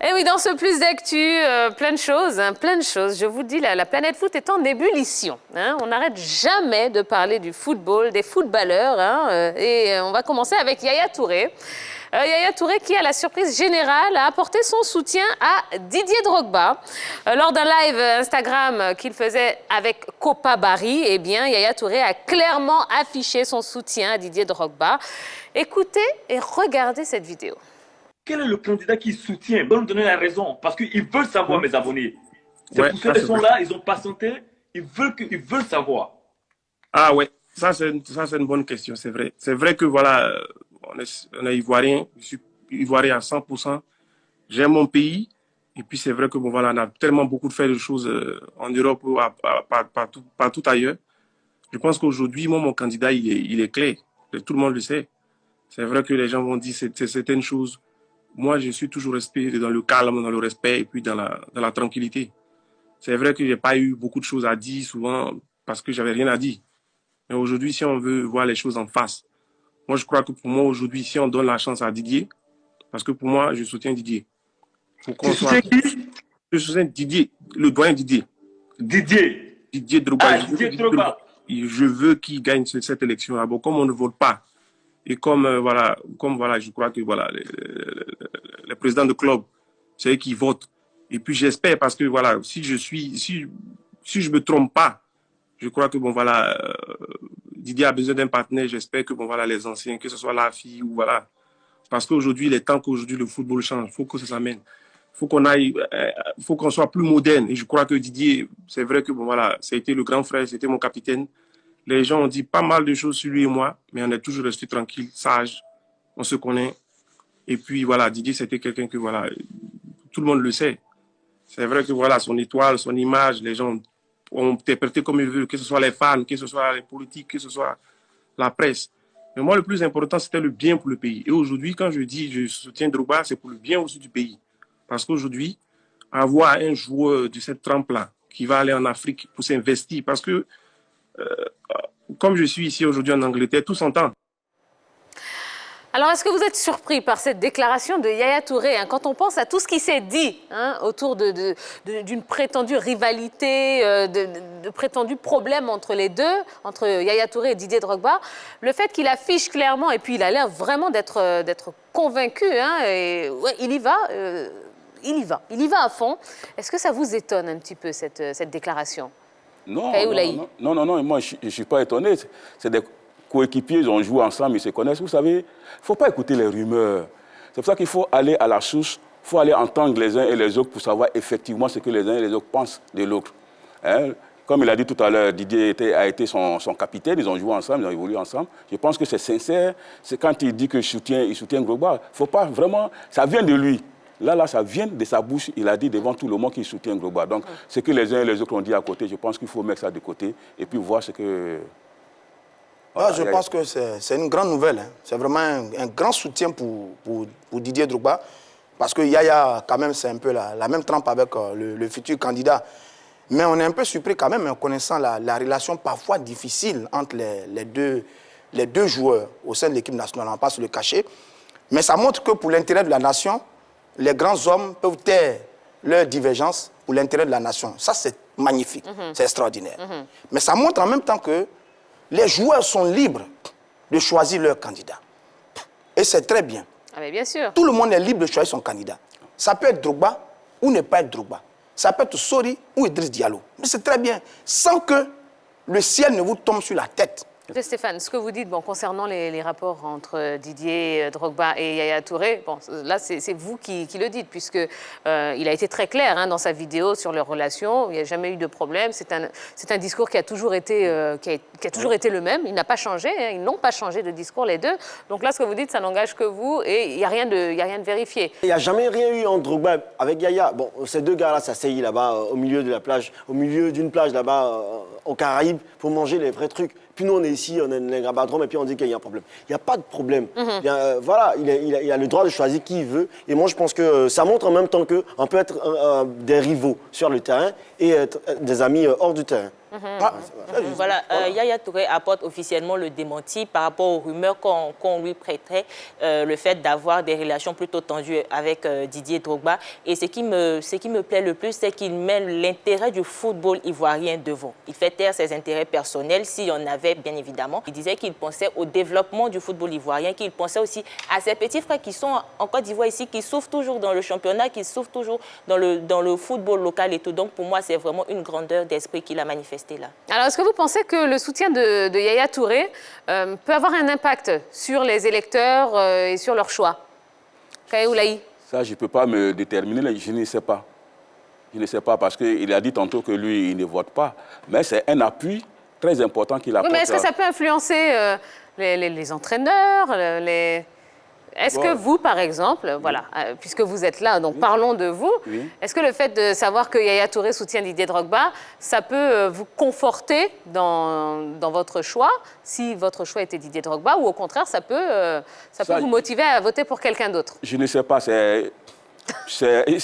Et oui, dans ce plus d'actu, plein de choses, hein, plein de choses. Je vous dis, la planète foot est en ébullition. Hein. On n'arrête jamais de parler du football, des footballeurs. Hein, et on va commencer avec Yaya Touré. Yaya Touré qui, à la surprise générale, a apporté son soutien à Didier Drogba. Lors d'un live Instagram qu'il faisait avec Copa Barry, eh bien, Yaya Touré a clairement affiché son soutien à Didier Drogba. Écoutez et regardez cette vidéo. Quel est le candidat qui soutient? Ils doivent nous donner la raison, parce qu'ils veulent savoir, mes abonnés. C'est pour ceux qui sont là, ils ont patienté, ils veulent savoir. Ah ouais, ça c'est une bonne question, c'est vrai. C'est vrai que voilà, on est ivoirien, je suis ivoirien à 100%. J'aime mon pays, et puis c'est vrai que bon voilà, on a tellement beaucoup fait de choses en Europe ou partout ailleurs. Je pense qu'aujourd'hui, moi, mon candidat, il est clair. Tout le monde le sait. C'est vrai que les gens vont dire certaines choses. Moi, je suis toujours resté dans le calme, dans le respect et puis dans la tranquillité. C'est vrai que j'ai pas eu beaucoup de choses à dire souvent parce que j'avais rien à dire. Mais aujourd'hui, si on veut voir les choses en face, moi, je crois que pour moi, aujourd'hui, si on donne la chance à Didier, parce que pour moi, je soutiens Didier. Tu soutiens qui? Je soutiens Didier, le doyen Didier. Didier Drogba. Ah, Didier Drogba. Je veux qu'il gagne cette élection-là. Bon, comme on ne vote pas, et comme voilà, je crois que voilà, les présidents de club, c'est eux qui votent. Et puis j'espère parce que voilà, si je me trompe pas, je crois que bon voilà, Didier a besoin d'un partenaire. J'espère que bon voilà, les anciens, que ce soit la fille ou voilà, parce qu'aujourd'hui il est temps qu'aujourd'hui le football change. Il faut que ça s'amène. Faut qu'on soit plus moderne. Et je crois que Didier, c'est vrai que bon voilà, ça a été le grand frère, c'était mon capitaine. Les gens ont dit pas mal de choses sur lui et moi, mais on est toujours resté tranquille, sage, on se connaît. Et puis voilà, Didier, c'était quelqu'un que voilà, tout le monde le sait. C'est vrai que voilà, son étoile, son image, les gens ont interprété comme ils veulent, que ce soit les fans, que ce soit les politiques, que ce soit la presse. Mais moi, le plus important, c'était le bien pour le pays. Et aujourd'hui, quand je dis je soutiens Drogba, c'est pour le bien aussi du pays. Parce qu'aujourd'hui, avoir un joueur de cette trempe-là qui va aller en Afrique pour s'investir, parce que comme je suis ici aujourd'hui en Angleterre, tout s'entend. Alors, est-ce que vous êtes surpris par cette déclaration de Yaya Touré, hein, quand on pense à tout ce qui s'est dit hein, autour d'une prétendue rivalité, de prétendus problèmes entre les deux, entre Yaya Touré et Didier Drogba, le fait qu'il affiche clairement, et puis il a l'air vraiment d'être convaincu, hein, et, ouais, il y va à fond. Est-ce que ça vous étonne un petit peu, cette déclaration? Non, moi je ne suis pas étonné. C'est des coéquipiers, ils ont joué ensemble, ils se connaissent. Vous savez, il ne faut pas écouter les rumeurs. C'est pour ça qu'il faut aller à la source, il faut aller entendre les uns et les autres pour savoir effectivement ce que les uns et les autres pensent de l'autre. Hein? Comme il a dit tout à l'heure, Didier a été son capitaine, ils ont joué ensemble, ils ont évolué ensemble. Je pense que c'est sincère. C'est quand il dit qu'il soutient Drogba. Il ne faut pas vraiment... Ça vient de lui. Là, ça vient de sa bouche. Il a dit devant tout le monde qu'il soutient Drogba. Donc, ce que les uns et les autres ont dit à côté, je pense qu'il faut mettre ça de côté et puis voir ce que... Voilà, je pense que c'est une grande nouvelle. Hein. C'est vraiment un grand soutien pour Didier Drogba. Parce que Yaya, quand même, c'est un peu la même trempe avec le futur candidat. Mais on est un peu surpris quand même en connaissant la relation parfois difficile entre les deux joueurs au sein de l'équipe nationale. On ne va pas se le cacher. Mais ça montre que pour l'intérêt de la nation, les grands hommes peuvent taire leurs divergences pour l'intérêt de la nation. Ça, c'est magnifique, c'est extraordinaire. Mais ça montre en même temps que les joueurs sont libres de choisir leur candidat. Et c'est très bien. Ah mais bien sûr. Tout le monde est libre de choisir son candidat. Ça peut être Drogba ou ne pas être Drogba. Ça peut être Sori ou Idriss Diallo. Mais c'est très bien, sans que le ciel ne vous tombe sur la tête. Stéphane, ce que vous dites concernant les rapports entre Didier Drogba et Yaya Touré, bon, là c'est vous qui le dites, puisque il a été très clair hein, dans sa vidéo sur leur relation, il n'y a jamais eu de problème, c'est un discours qui a toujours été, le même, il n'a pas changé, hein, ils n'ont pas changé de discours les deux, donc là ce que vous dites ça n'engage que vous et il n'y a rien de vérifié. Il n'y a jamais rien eu entre Drogba avec Yaya, bon ces deux gars-là s'asseyent là-bas au milieu de la plage, au milieu d'une plage là-bas aux Caraïbes pour manger les vrais trucs. Puis nous, on est ici, on est les grabadrons, et puis on dit qu'il y a un problème. Il n'y a pas de problème. Voilà, il a le droit de choisir qui il veut. Et moi, je pense que ça montre en même temps qu'on peut être des rivaux sur le terrain et être des amis hors du terrain. Voilà, Yaya Touré apporte officiellement le démenti par rapport aux rumeurs qu'on lui prêterait le fait d'avoir des relations plutôt tendues avec Didier Drogba. Et ce qui me plaît le plus, c'est qu'il met l'intérêt du football ivoirien devant. Il fait taire ses intérêts personnels, s'il y en avait bien évidemment. Il disait qu'il pensait au développement du football ivoirien, qu'il pensait aussi à ses petits frères qui sont en Côte d'Ivoire ici, qui souffrent toujours dans le championnat, qui souffrent toujours dans le football local et tout. Donc pour moi, c'est vraiment une grandeur d'esprit qu'il a manifesté là. Alors, est-ce que vous pensez que le soutien de Yaya Touré peut avoir un impact sur les électeurs et sur leur choix? Kaye Oulaï? Ça, je ne peux pas me déterminer, je ne sais pas. Je ne sais pas parce qu'il a dit tantôt que lui, il ne vote pas. Mais c'est un appui très important qu'il apporte. Oui, mais est-ce que ça peut influencer les entraîneurs, Est-ce que vous, par exemple, voilà, puisque vous êtes là, donc parlons de vous, est-ce que le fait de savoir que Yaya Touré soutient Didier Drogba, ça peut vous conforter dans votre choix, si votre choix était Didier Drogba, ou au contraire, ça peut vous motiver à voter pour quelqu'un d'autre? Je ne sais pas, c'est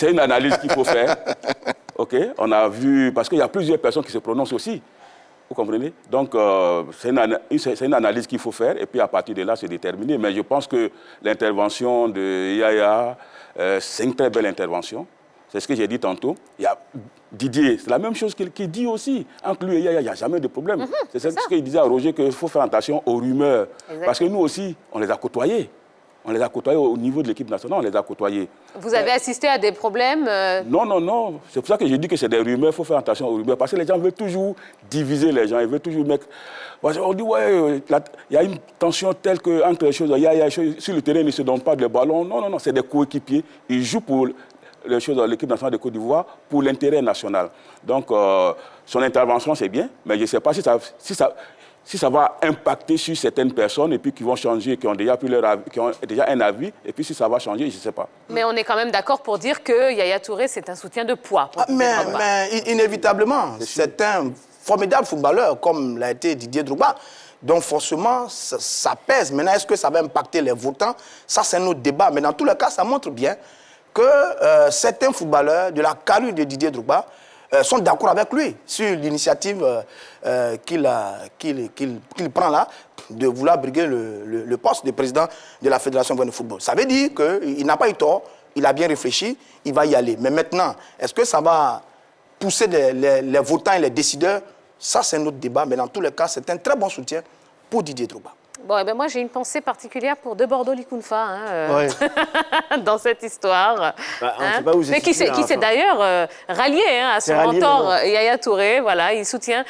une analyse qu'il faut faire. OK, on a vu, parce qu'il y a plusieurs personnes qui se prononcent aussi. Vous comprenez? Donc, c'est une analyse qu'il faut faire et puis à partir de là, c'est déterminé. Mais je pense que l'intervention de Yaya, c'est une très belle intervention. C'est ce que j'ai dit tantôt. Il y a Didier, c'est la même chose qu'il dit aussi. Entre lui et Yaya, il n'y a jamais de problème. C'est ce qu'il disait à Roger, qu'il faut faire attention aux rumeurs. Exactement. Parce que nous aussi, on les a côtoyés. On les a côtoyés au niveau de l'équipe nationale, on les a côtoyés. Vous avez assisté à des problèmes Non, non, non. C'est pour ça que je dis que c'est des rumeurs, il faut faire attention aux rumeurs. Parce que les gens veulent toujours diviser les gens, ils veulent toujours mettre... On dit, ouais, il y a une tension telle que entre les choses, sur le terrain, ils ne se donnent pas de ballon. Non, non, non, c'est des coéquipiers. Ils jouent pour les choses dans l'équipe nationale de Côte d'Ivoire pour l'intérêt national. Donc, son intervention, c'est bien, mais je ne sais pas si ça va impacter sur certaines personnes et puis qui vont changer, qui ont déjà un avis, et puis si ça va changer, je ne sais pas. Mais on est quand même d'accord pour dire que Yaya Touré, c'est un soutien de poids. Mais inévitablement, c'est un formidable footballeur, comme l'a été Didier Drogba. Donc forcément, ça pèse. Maintenant, est-ce que ça va impacter les votants? Ça, c'est un autre débat. Mais dans tous les cas, ça montre bien que certains footballeurs de la carrure de Didier Drogba sont d'accord avec lui sur l'initiative qu'il prend là de vouloir briguer le poste de président de la Fédération de football. Ça veut dire qu'il n'a pas eu tort, il a bien réfléchi, il va y aller. Mais maintenant, est-ce que ça va pousser les votants et les décideurs? Ça, c'est un autre débat. Mais dans tous les cas, c'est un très bon soutien pour Didier Drogba. Bon, eh ben moi, j'ai une pensée particulière pour De Bordeaux-Licounfa dans cette histoire. Mais qui s'est d'ailleurs rallié à son mentor Yaya Touré. Voilà, il soutient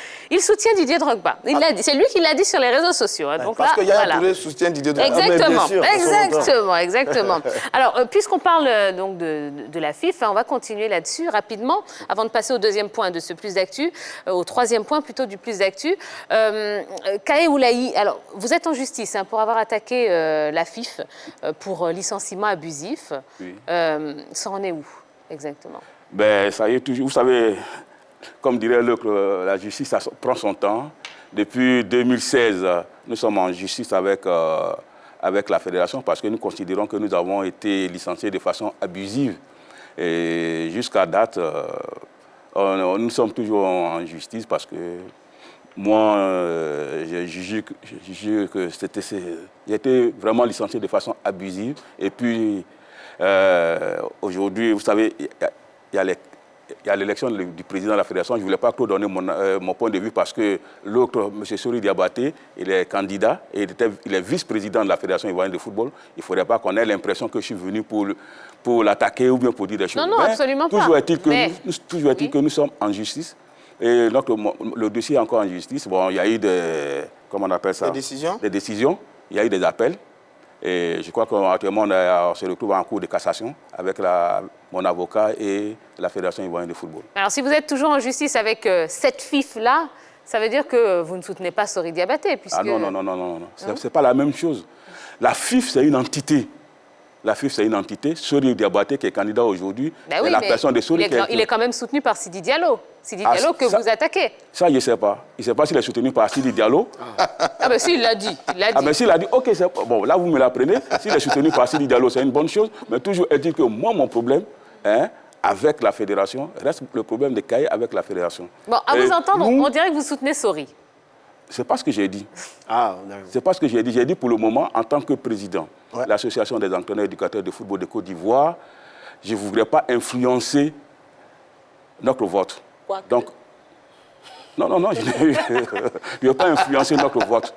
Didier Drogba. C'est lui qui l'a dit sur les réseaux sociaux. Donc parce que Yaya Touré soutient Didier Drogba. Exactement, exactement. Alors, puisqu'on parle donc de la FIFA, on va continuer là-dessus rapidement, avant de passer au deuxième point de ce plus d'actu, au troisième point plutôt du plus d'actu. Kaye Oulaï, alors, vous êtes en justice pour avoir attaqué la FIF pour licenciement abusif. Oui. Ça en est où, exactement? Ben, ça y est, toujours. Vous savez, comme dirait l'autre, la justice, ça prend son temps. Depuis 2016, nous sommes en justice avec la fédération parce que nous considérons que nous avons été licenciés de façon abusive. Et jusqu'à date, nous sommes toujours en justice parce que moi, j'ai jugé que j'ai été vraiment licencié de façon abusive. Et puis, aujourd'hui, vous savez, il y a l'élection du président de la fédération. Je ne voulais pas trop donner mon point de vue parce que l'autre, M. Sori Diabaté, il est candidat et il est vice-président de la fédération ivoirienne de football. Il ne faudrait pas qu'on ait l'impression que je suis venu pour l'attaquer ou bien pour dire des choses. Non, absolument pas. Toujours est-il que nous sommes en justice. Et donc, le dossier est encore en justice. Bon, il y a eu comment on appelle ça? Des décisions. Il y a eu des appels. Et je crois qu'actuellement, on se retrouve en cours de cassation avec mon avocat et la Fédération ivoirienne de football. Alors, si vous êtes toujours en justice avec cette FIF-là, ça veut dire que vous ne soutenez pas Sori Diabaté, puisque... Ah non. C'est pas la même chose. La FIF, c'est une entité. La FIF, c'est une entité. Sori Diabaté, qui est candidat aujourd'hui, oui, la personne de Sori... Il est quand même soutenu par Sidi Diallo. Sidi Diallo que vous attaquez. Ça, je ne sais pas. Il ne sait pas s'il est soutenu par Sidi Diallo. Ah ben si, il l'a dit. Ah ben s'il a dit, ok, bon, là vous me l'apprenez. S'il est soutenu par Sidi Diallo, c'est une bonne chose. Mais toujours est-il que moi, mon problème, avec la fédération, reste le problème des cahiers avec la fédération. Bon, à vous entendre, on dirait que vous soutenez Sori. C'est pas ce que j'ai dit. Ah, d'accord. C'est pas ce que j'ai dit. J'ai dit pour le moment, en tant que président de l'Association des entraîneurs éducateurs de football de Côte d'Ivoire, je ne voudrais pas influencer notre vote. Donc, non, je ne vais pas influencer notre vote.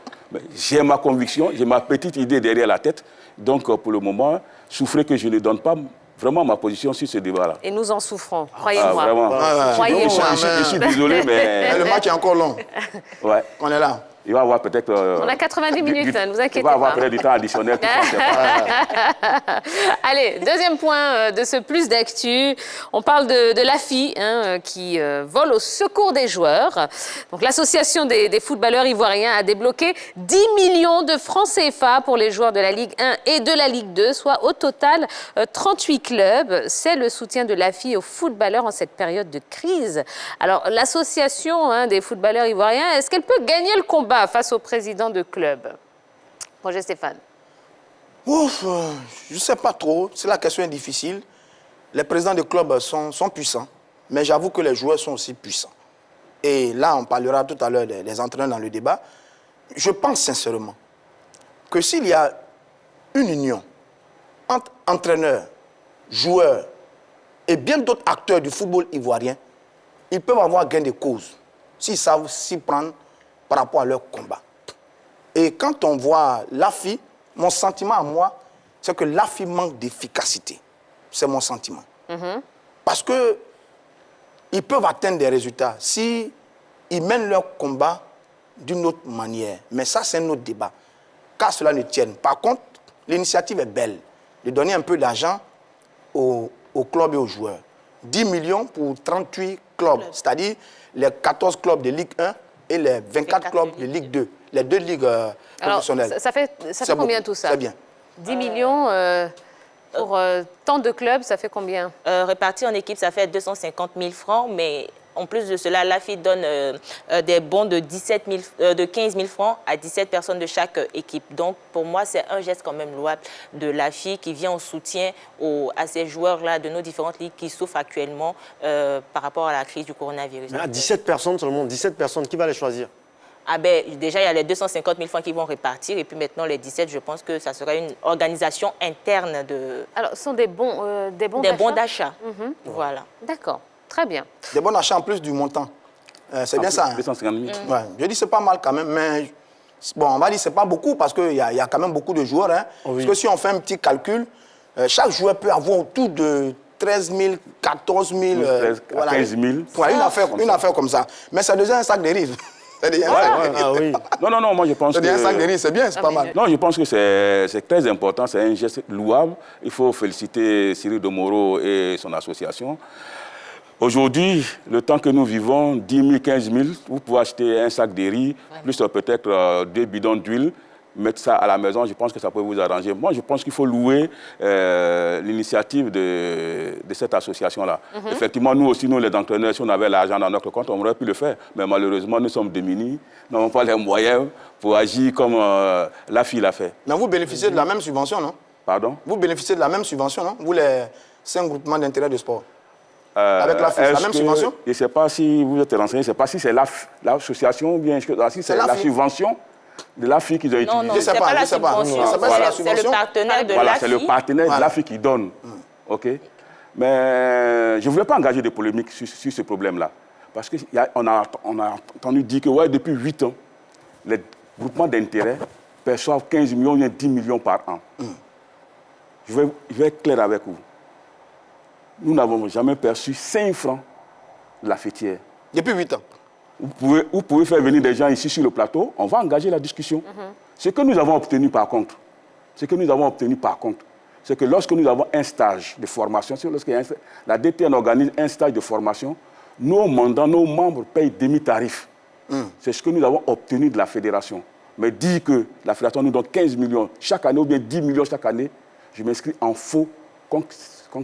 J'ai ma conviction, j'ai ma petite idée derrière la tête. Donc, pour le moment, souffrez que je ne donne pas vraiment ma position sur ce débat-là. Et nous en souffrons, croyez-moi. Vraiment. Croyez-moi. Je suis désolé, mais... Le match est encore long. Ouais. On est là. Il va y avoir peut-être... On a 90 minutes, ne vous inquiétez pas. Il va y avoir peut-être du temps additionnel. Allez, deuxième point de ce plus d'actu. On parle de l'AFI qui vole au secours des joueurs. Donc, l'association des footballeurs ivoiriens a débloqué 10 millions de francs CFA pour les joueurs de la Ligue 1 et de la Ligue 2, soit au total 38 clubs. C'est le soutien de l'AFI aux footballeurs en cette période de crise. Alors, l'association des footballeurs ivoiriens, est-ce qu'elle peut gagner le combat face au président de club? Roger Stéphane. Ouf, je ne sais pas trop. C'est la question est difficile. Les présidents de club sont puissants, mais j'avoue que les joueurs sont aussi puissants. Et là, on parlera tout à l'heure des entraîneurs dans le débat. Je pense sincèrement que s'il y a une union entre entraîneurs, joueurs et bien d'autres acteurs du football ivoirien, ils peuvent avoir gain de cause s'ils savent s'y prendre par rapport à leur combat. Et quand on voit l'AFI, mon sentiment à moi, c'est que l'AFI manque d'efficacité. C'est mon sentiment. Parce qu'ils peuvent atteindre des résultats si ils mènent leur combat d'une autre manière. Mais ça, c'est un autre débat. Qu'à cela ne tienne. Par contre, l'initiative est belle. De donner un peu d'argent aux clubs et aux joueurs. 10 millions pour 38 clubs. C'est-à-dire les 14 clubs de Ligue 1 et les 24 clubs de Ligue 2. Les deux ligues professionnelles. Alors, ça fait combien tout ça? C'est bien. 10 millions pour tant de clubs, ça fait combien? Réparti en équipe, ça fait 250 000 francs, mais en plus de cela, l'AFI donne des bons de 15 000 francs à 17 personnes de chaque équipe. Donc, pour moi, c'est un geste quand même louable de l'AFI qui vient en soutien à ces joueurs-là de nos différentes ligues qui souffrent actuellement par rapport à la crise du coronavirus. Mais 17 personnes seulement, 17 personnes, qui va les choisir? Ah ben, déjà, il y a les 250 000 francs qui vont répartir et puis maintenant, les 17, je pense que ça sera une organisation interne de... Alors, ce sont des bons d'achat. Voilà. D'accord, très bien. Des bons achats en plus du montant. C'est bien ça. 250 000. Ouais. Je dis c'est pas mal quand même, mais bon, on va dire c'est pas beaucoup parce qu'il y a quand même beaucoup de joueurs. Parce que si on fait un petit calcul, chaque joueur peut avoir autour de 13 000, 14 000, 15 000. Voilà, une affaire comme ça. Mais ça devient un sac de riz. Oui. Non, moi je pense que... C'est un sac de riz, c'est bien, c'est pas mal. Non, je pense que c'est très important, c'est un geste louable. Il faut féliciter Cyril Domoro et son association. Aujourd'hui, le temps que nous vivons, 10 000, 15 000, vous pouvez acheter un sac de riz, plus peut-être 2 bidons d'huile, mettre ça à la maison, je pense que ça peut vous arranger. Moi, je pense qu'il faut louer l'initiative de cette association-là. Effectivement, nous aussi, nous les entraîneurs, si on avait l'argent dans notre compte, on aurait pu le faire. Mais malheureusement, nous sommes démunis, nous n'avons pas les moyens pour agir comme l'AFI l'a fait. Mais vous bénéficiez de la même subvention, non? Pardon? Vous bénéficiez de la même subvention, non? Vous, les 5 groupements d'intérêt de sport. Avec l'AFI, c'est la même subvention? Je ne sais pas si vous êtes renseigné, je ne sais pas si c'est l'association ou bien si c'est la subvention de l'AFI qu'ils ont utilisé. Non, ce n'est pas la subvention, c'est le partenaire de l'AFI. Voilà, c'est le partenaire de l'AFI qui donne. OK? Mais je ne voulais pas engager de polémique sur ce problème-là. Parce qu'on a entendu dire que depuis 8 ans, les groupements d'intérêt perçoivent 15 millions ou 10 millions par an. Je vais être clair avec vous. Nous n'avons jamais perçu 5 francs de la fêtière. Depuis 8 ans. Vous pouvez faire venir des gens ici sur le plateau, on va engager la discussion. Ce que nous avons obtenu par contre, c'est que lorsque nous avons un stage de formation, la DTN organise un stage de formation, nos membres payent demi-tarif. C'est ce que nous avons obtenu de la fédération. Mais dire que la fédération nous donne 15 millions chaque année ou bien 10 millions chaque année, je m'inscris en faux contre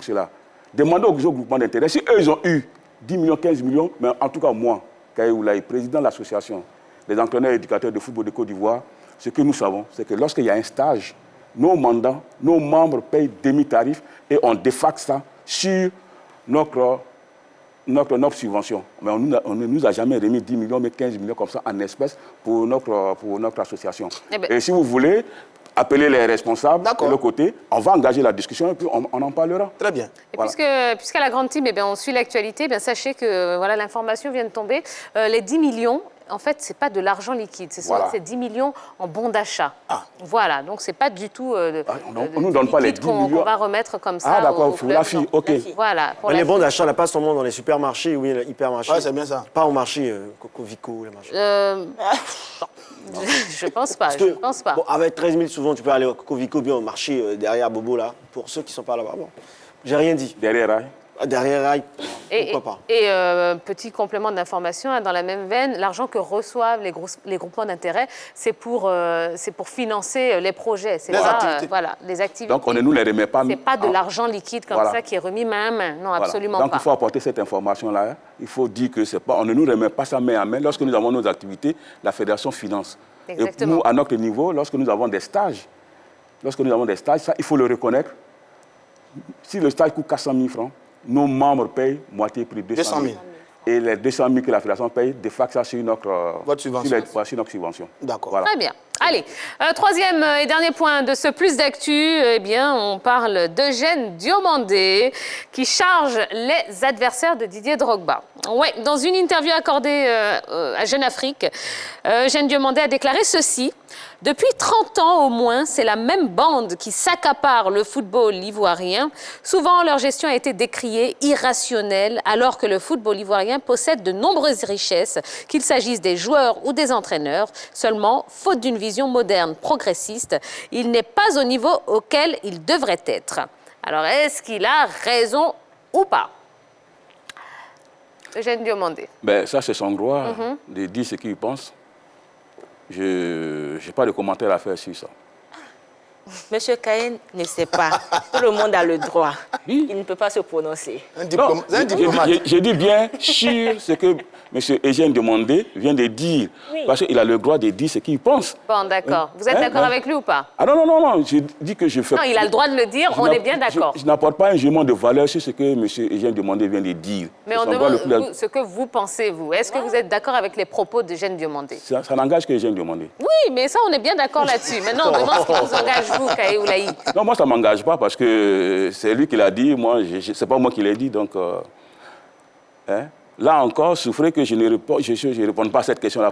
cela. Demandez aux groupements d'intérêt. Si eux, ils ont eu 10 millions, 15 millions, mais en tout cas, moi, Kaye Oulaye, président de l'association des entraîneurs et éducateurs de football de Côte d'Ivoire, ce que nous savons, c'est que lorsqu'il y a un stage, nos membres payent demi-tarif et on défacte ça sur notre subvention. Mais on ne nous a jamais remis 10 millions, mais 15 millions comme ça en espèces pour notre association. Et si vous voulez, appeler les responsables de l'autre côté, on va engager la discussion et puis on en parlera. Très bien. Et voilà. Puisqu'à la Grande Team, on suit l'actualité, sachez que voilà, l'information vient de tomber. Les 10 millions, en fait, ce n'est pas de l'argent liquide, c'est 10 millions en bons d'achat. Ah. Voilà, donc ce n'est pas du tout on nous donne pas les 10 millions qu'on va remettre comme ça. Ah d'accord, la fille, ok. Voilà, les bons d'achat, là, pas seulement dans les supermarchés, oui, les hypermarchés. Ouais, c'est bien ça. Pas au marché, Covico, les marchés. Je pense pas, je pense pas. Bon, avec 13 000, souvent, tu peux aller au Covico, bien au marché, derrière Bobo, là, pour ceux qui ne sont pas là-bas. Bon, j'ai rien dit. Derrière Rail. Derrière Rail, pourquoi pas. Et petit complément d'information, dans la même veine, l'argent que reçoivent les groupements d'intérêt, c'est pour financer les projets. C'est les activités. Donc on ne nous les remet pas. C'est pas de l'argent liquide comme ça qui est remis main à main. Non, absolument pas. Donc il faut apporter cette information-là. Il faut dire que c'est pas, on ne nous remet pas ça main à main. Lorsque nous avons nos activités, la fédération finance. Exactement. Et nous, à notre niveau, lorsque nous avons des stages, ça, il faut le reconnaître. Si le stage coûte 400 000 francs, nos membres payent moitié prix, 200 000. Et les 200 000 que la fédération paye, de facto, ça sur notre subvention. D'accord. Voilà. Très bien. Allez, troisième et dernier point de ce plus d'actu, on parle d'Eugène Diomandé qui charge les adversaires de Didier Drogba. Ouais, dans une interview accordée à Jeune Afrique, Eugène Diomandé a déclaré ceci. Depuis 30 ans au moins, c'est la même bande qui s'accapare le football ivoirien. Souvent, leur gestion a été décriée irrationnelle, alors que le football ivoirien possède de nombreuses richesses, qu'il s'agisse des joueurs ou des entraîneurs. Seulement, faute d'une vision moderne, progressiste, il n'est pas au niveau auquel il devrait être. Alors, est-ce qu'il a raison ou pas? Eugène Diomandé. Ça, c'est son droit de dire ce qu'il pense. Je n'ai pas de commentaire à faire sur ça. Monsieur Cahen ne sait pas. Tout le monde a le droit. Oui. Il ne peut pas se prononcer. Un diplomate. Je dis bien sur ce que M. Eugène Diomandé vient de dire. Oui. Parce qu'il a le droit de dire ce qu'il pense. Bon, d'accord. Vous êtes d'accord avec lui ou pas? Ah non. Je dis que je fais... Non, il a le droit de le dire, on est bien d'accord. Je n'apporte pas un jugement de valeur sur ce que M. Eugène Diomandé vient de dire. Mais on demande ce que vous pensez, vous. Est-ce que vous êtes d'accord avec les propos d'Eugène Diomandé? Ça n'engage que Eugène Diomandé. Oui, mais ça, on est bien d'accord là-dessus. Maintenant, on demande ce qui vous engage, vous, Kaye Oulaï. Non, moi, ça ne m'engage pas parce que c'est lui qui l'a dit. Moi, ce n'est pas moi qui l'ai dit. Donc, là encore, souffrez que je ne réponde pas à cette question-là.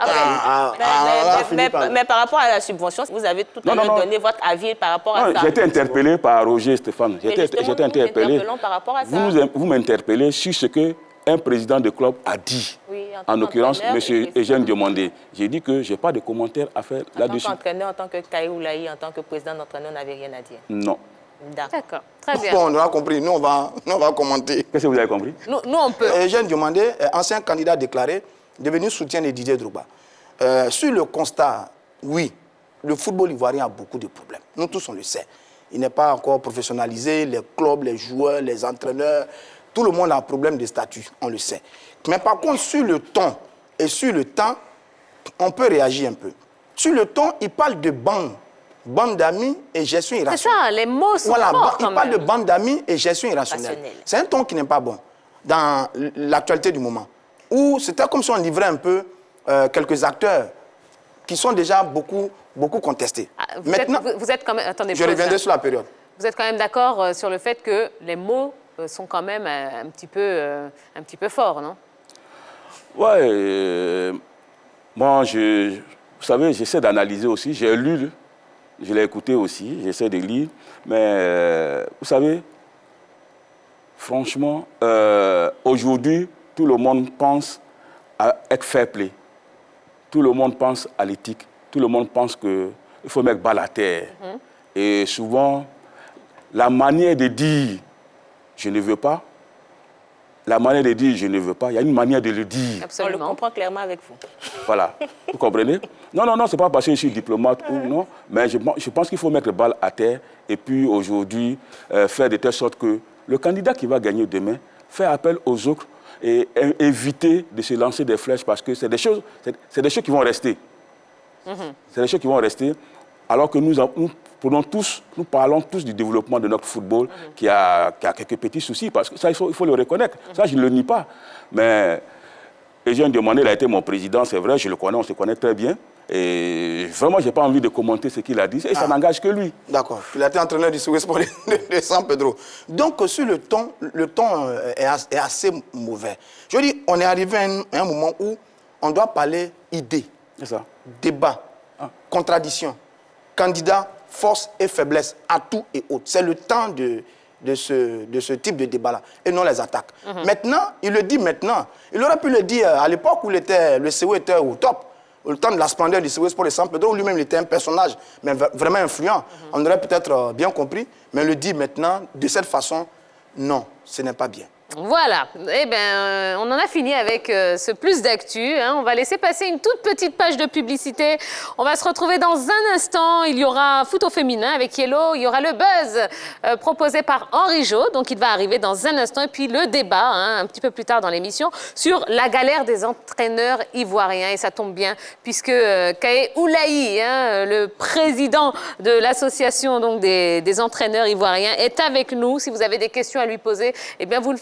Mais par rapport à la subvention, vous avez tout à l'heure donné votre avis par rapport à ça. J'ai été interpellé par Roger Stéphane. J'ai été interpellé. Par rapport à ça. Vous m'interpellez sur ce qu'un président de club a dit. Oui, en l'occurrence, M. Eugène Diomandé. J'ai dit que je n'ai pas de commentaire à faire là-dessus. En tant qu'entraîneur, en tant que Kaye Oulaï, en tant que président d'entraîneur, n'avez rien à dire? Non. D'accord, très bien. Bon, on a compris. Nous, on va commenter. Qu'est-ce que vous avez compris? Nous, on peut. Eugène Diomandé, ancien candidat déclaré, devenu soutien de Didier Drogba. Sur le constat, oui, le football ivoirien a beaucoup de problèmes. Nous tous, on le sait. Il n'est pas encore professionnalisé. Les clubs, les joueurs, les entraîneurs, tout le monde a un problème de statut, on le sait. Mais par contre, sur le ton et sur le temps, on peut réagir un peu. Sur le ton, il parle de bande d'amis et gestion irrationnelle. C'est ça, les mots sont forts il parle de bande d'amis et gestion irrationnelle. C'est un ton qui n'est pas bon dans l'actualité du moment. Où c'était comme si on livrait un peu quelques acteurs qui sont déjà beaucoup contestés. Maintenant, vous êtes quand même... Attendez, je reviendrai sur la période. Vous êtes quand même d'accord sur le fait que les mots sont quand même un petit peu forts, non? Ouais, moi, vous savez, j'essaie d'analyser aussi. J'ai lu, je l'ai écouté aussi, j'essaie de lire. Mais vous savez, franchement, aujourd'hui, tout le monde pense à être fair play. Tout le monde pense à l'éthique. Tout le monde pense qu'il faut mettre balle à terre. Et souvent, la manière de dire je ne veux pas, la manière de dire je ne veux pas, il y a une manière de le dire. Absolument. On le comprend clairement avec vous. Voilà, vous comprenez? Non, c'est pas parce que je suis diplomate ou non, mais je pense qu'il faut mettre balle à terre et puis aujourd'hui faire de telle sorte que le candidat qui va gagner demain fait appel aux autres et éviter de se lancer des flèches parce que c'est des choses qui vont rester. C'est des choses qui vont rester. alors que nous parlons tous du développement de notre football qui a quelques petits soucis, parce que ça, il faut le reconnaître. Ça, je ne le nie pas. Mais Eugène Diomandé, il a été mon président, c'est vrai, je le connais, on se connaît très bien. Et vraiment, je n'ai pas envie de commenter ce qu'il a dit, et ça n'engage que lui. D'accord. Il a été entraîneur du Sport de San Pedro. Donc, sur le ton est assez mauvais. Je dis, on est arrivé à un moment où on doit parler idées, débat, contradiction, candidat, force et faiblesse, atouts et autres. C'est le temps de ce type de débat-là, et non les attaques. Maintenant, il le dit maintenant. Il aurait pu le dire à l'époque où le CO était au top, au temps de la splendeur du CO Sport de San Pedro, où lui-même il était un personnage, mais vraiment influent. On aurait peut-être bien compris, mais il le dit maintenant, de cette façon, non, ce n'est pas bien. Voilà, eh bien, on en a fini avec ce plus d'actu. On va laisser passer une toute petite page de publicité. On va se retrouver dans un instant. Il y aura foot au féminin avec Yellow. Il y aura le buzz proposé par Henri Jo. Donc, il va arriver dans un instant. Et puis, le débat, un petit peu plus tard dans l'émission, sur la galère des entraîneurs ivoiriens. Et ça tombe bien, puisque Kaé Oulaï, le président de l'association des entraîneurs ivoiriens, est avec nous. Si vous avez des questions à lui poser, eh bien, vous le